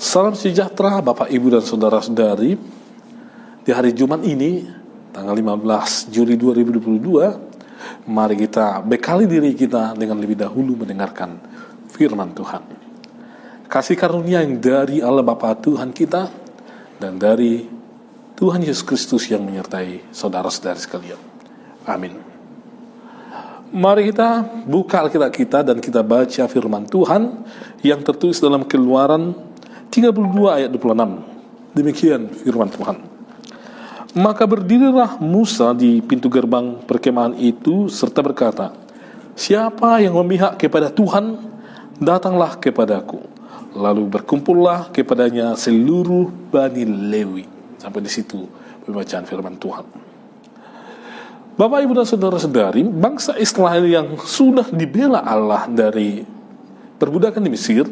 Salam sejahtera Bapak, Ibu, dan saudara-saudari. Di hari Jumat ini, tanggal 15 Juli 2022, mari kita bekali diri kita dengan lebih dahulu mendengarkan firman Tuhan. Kasih karunia yang dari Allah Bapa Tuhan kita dan dari Tuhan Yesus Kristus yang menyertai saudara-saudari sekalian. Amin. Mari kita buka Alkitab kita dan kita baca firman Tuhan yang tertulis dalam Keluaran 32 ayat 26. Demikian firman Tuhan. Maka berdirilah Musa di pintu gerbang perkemahan itu serta berkata, siapa yang memihak kepada Tuhan, datanglah kepadaku. Lalu berkumpullah kepadanya seluruh Bani Lewi. Sampai di situ pembacaan firman Tuhan. Bapak, Ibu, dan saudara-saudari, bangsa Israel yang sudah dibela Allah dari perbudakan di Mesir,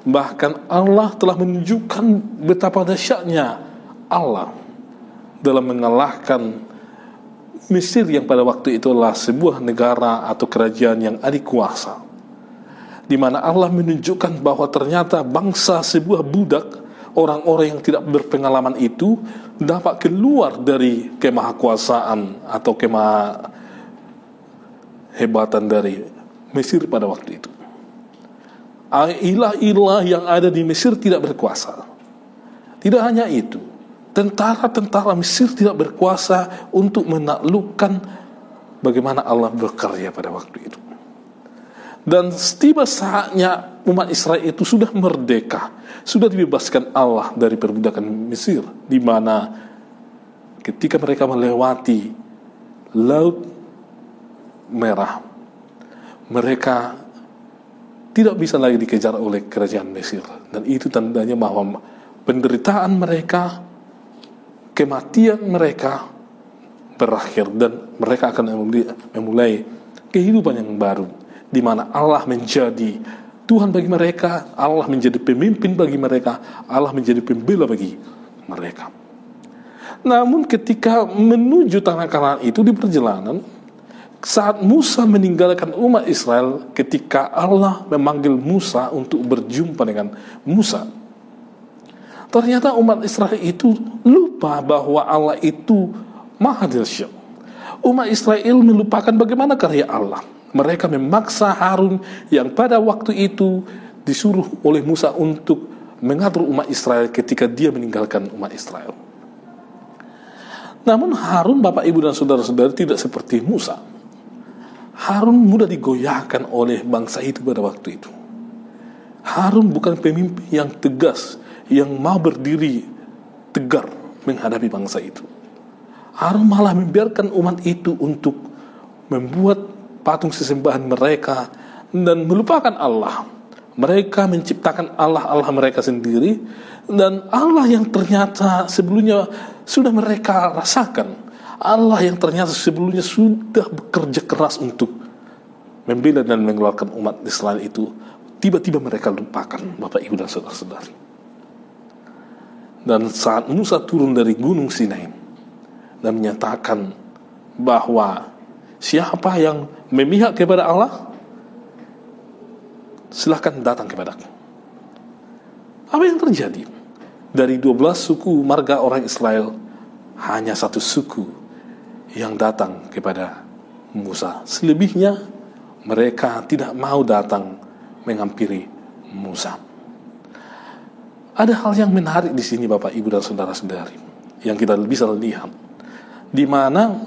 bahkan Allah telah menunjukkan betapa dahsyatnya Allah dalam mengalahkan Mesir yang pada waktu itu adalah sebuah negara atau kerajaan yang adikuasa, di mana Allah menunjukkan bahwa ternyata bangsa sebuah budak, orang-orang yang tidak berpengalaman itu dapat keluar dari kemahakuasaan atau kemahebatan dari Mesir pada waktu itu. Ilah-ilah yang ada di Mesir tidak berkuasa. Tidak hanya itu, tentara-tentara Mesir tidak berkuasa untuk menaklukkan bagaimana Allah berkarya pada waktu itu. Dan tiba saatnya umat Israel itu sudah merdeka, sudah dibebaskan Allah dari perbudakan Mesir, di mana ketika mereka melewati Laut Merah, mereka tidak bisa lagi dikejar oleh kerajaan Mesir. Dan itu tandanya bahwa penderitaan mereka, kematian mereka berakhir, dan mereka akan memulai kehidupan yang baru, di mana Allah menjadi Tuhan bagi mereka, Allah menjadi pemimpin bagi mereka, Allah menjadi pembela bagi mereka. Namun ketika menuju tanah Kanaan itu di perjalanan, saat Musa meninggalkan umat Israel, ketika Allah memanggil Musa untuk berjumpa dengan Musa, ternyata umat Israel itu lupa bahwa Allah itu Maha Dahsyat. Umat Israel melupakan bagaimana karya Allah. Mereka memaksa Harun yang pada waktu itu disuruh oleh Musa untuk mengatur umat Israel ketika dia meninggalkan umat Israel. Namun Harun, Bapak, Ibu, dan saudara-saudari, tidak seperti Musa. Harun mudah digoyahkan oleh bangsa itu pada waktu itu. Harun bukan pemimpin yang tegas, yang mau berdiri tegar menghadapi bangsa itu. Harun malah membiarkan umat itu untuk membuat patung sesembahan mereka dan melupakan Allah. Mereka menciptakan Allah mereka sendiri, dan Allah yang ternyata sebelumnya sudah mereka rasakan, Allah yang ternyata sebelumnya sudah bekerja keras untuk membela dan mengeluarkan umat Israel itu, tiba-tiba mereka lupakan, Bapak, Ibu, dan saudara-saudari. Dan saat Musa turun dari Gunung Sinai dan menyatakan bahwa siapa yang memihak kepada Allah, silahkan datang kepadaku. Apa yang terjadi? Dari 12 suku marga orang Israel, hanya satu suku yang datang kepada Musa. Selebihnya mereka tidak mau datang menghampiri Musa. Ada hal yang menarik di sini, Bapak, Ibu, dan saudara-saudari, yang kita bisa lihat, di mana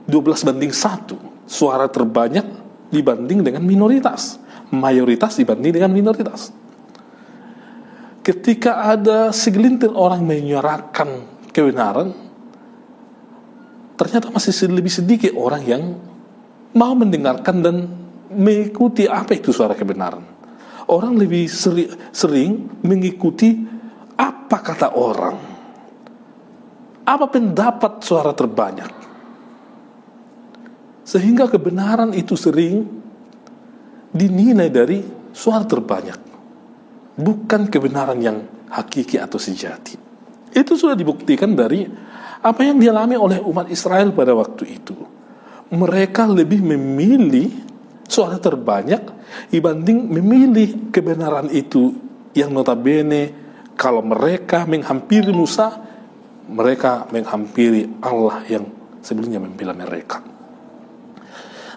12-1 suara terbanyak dibanding dengan minoritas, mayoritas dibanding dengan minoritas. Ketika ada segelintir orang menyuarakan kebenaran, ternyata masih lebih sedikit orang yang mau mendengarkan dan mengikuti apa itu suara kebenaran. Orang lebih sering mengikuti apa kata orang, apa pendapat suara terbanyak, sehingga kebenaran itu sering dinilai dari suara terbanyak, bukan kebenaran yang hakiki atau sejati. Itu sudah dibuktikan dari apa yang dialami oleh umat Israel pada waktu itu. Mereka lebih memilih suara terbanyak dibanding memilih kebenaran itu yang notabene Kalau mereka menghampiri Musa, mereka menghampiri Allah yang sebelumnya membela mereka.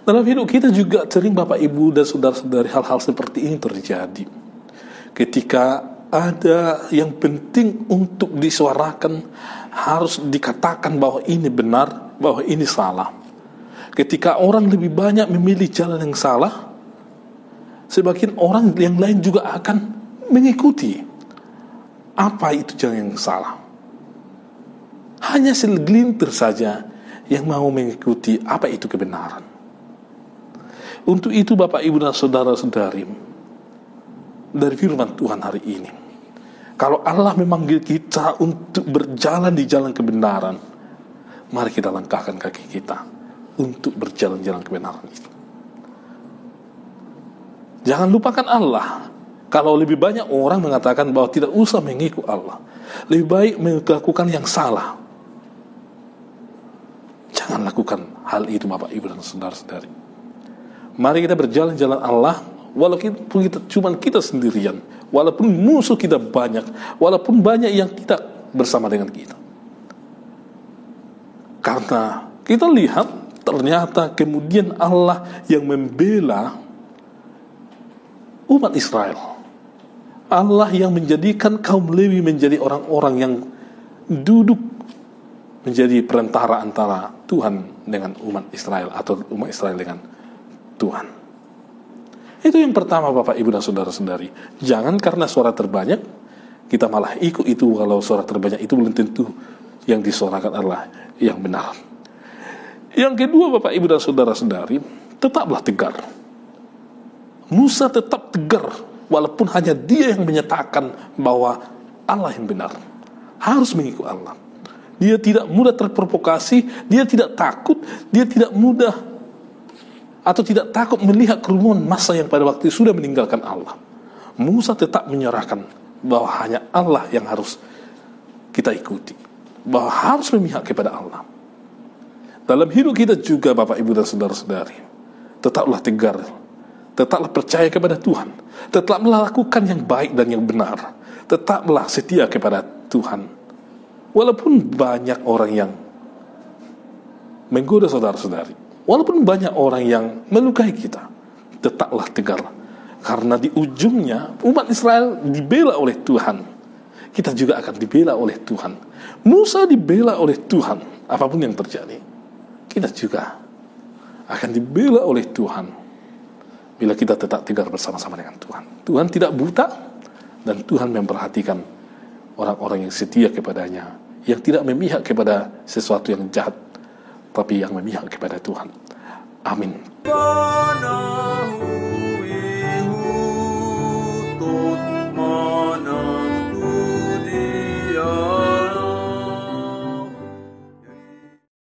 Dalam hidup kita juga sering Bapak Ibu dan saudara-saudari hal-hal seperti ini terjadi. Ketika ada yang penting untuk disuarakan, harus dikatakan bahwa ini benar, bahwa ini salah. Ketika orang lebih banyak memilih jalan yang salah, sebagian orang yang lain juga akan mengikuti. Apa itu jalan yang salah? Hanya segelintir saja yang mau mengikuti apa itu kebenaran. Untuk itu Bapak Ibu dan saudara-saudari, dari firman Tuhan hari ini, kalau Allah memanggil kita untuk berjalan di jalan kebenaran, mari kita langkahkan kaki kita untuk berjalan-jalan kebenaran itu. Jangan lupakan Allah. Kalau lebih banyak orang mengatakan bahwa tidak usah mengikut Allah, lebih baik melakukan yang salah, jangan lakukan hal itu Bapak Ibu dan saudara-saudari. Mari kita berjalan-jalan Allah, walaupun kita sendirian, walaupun musuh kita banyak, walaupun banyak yang tidak bersama dengan kita. Karena kita lihat ternyata kemudian Allah yang membela umat Israel. Allah yang menjadikan kaum Lewi menjadi orang-orang yang duduk menjadi perantara antara Tuhan dengan umat Israel, atau umat Israel dengan Tuhan. Itu yang pertama Bapak Ibu dan saudara-saudari. Jangan karena suara terbanyak kita malah ikut itu, walau suara terbanyak itu belum tentu yang disuarakan adalah yang benar. Yang kedua Bapak Ibu dan saudara-saudari, tetaplah tegar. Musa tetap tegar walaupun hanya dia yang menyatakan bahwa Allah yang benar. Harus mengikut Allah. Dia tidak mudah terprovokasi, dia tidak takut, dia tidak mudah atau tidak takut melihat kerumunan massa yang pada waktu itu sudah meninggalkan Allah. Musa tetap menyerahkan bahwa hanya Allah yang harus kita ikuti, bahwa harus memihak kepada Allah. Dalam hidup kita juga Bapak Ibu dan saudara-saudari, tetaplah tegar, tetaplah percaya kepada Tuhan, tetaplah melakukan yang baik dan yang benar, tetaplah setia kepada Tuhan. Walaupun banyak orang yang menggoda saudara-saudari, walaupun banyak orang yang melukai kita, tetaplah tegar. Karena di ujungnya umat Israel dibela oleh Tuhan, kita juga akan dibela oleh Tuhan. Musa dibela oleh Tuhan, apapun yang terjadi, kita juga akan dibela oleh Tuhan bila kita tetap tegar bersama-sama dengan Tuhan. Tuhan tidak buta, dan Tuhan memperhatikan orang-orang yang setia kepadanya, yang tidak memihak kepada sesuatu yang jahat, tapi yang memihak kepada Tuhan. Amin.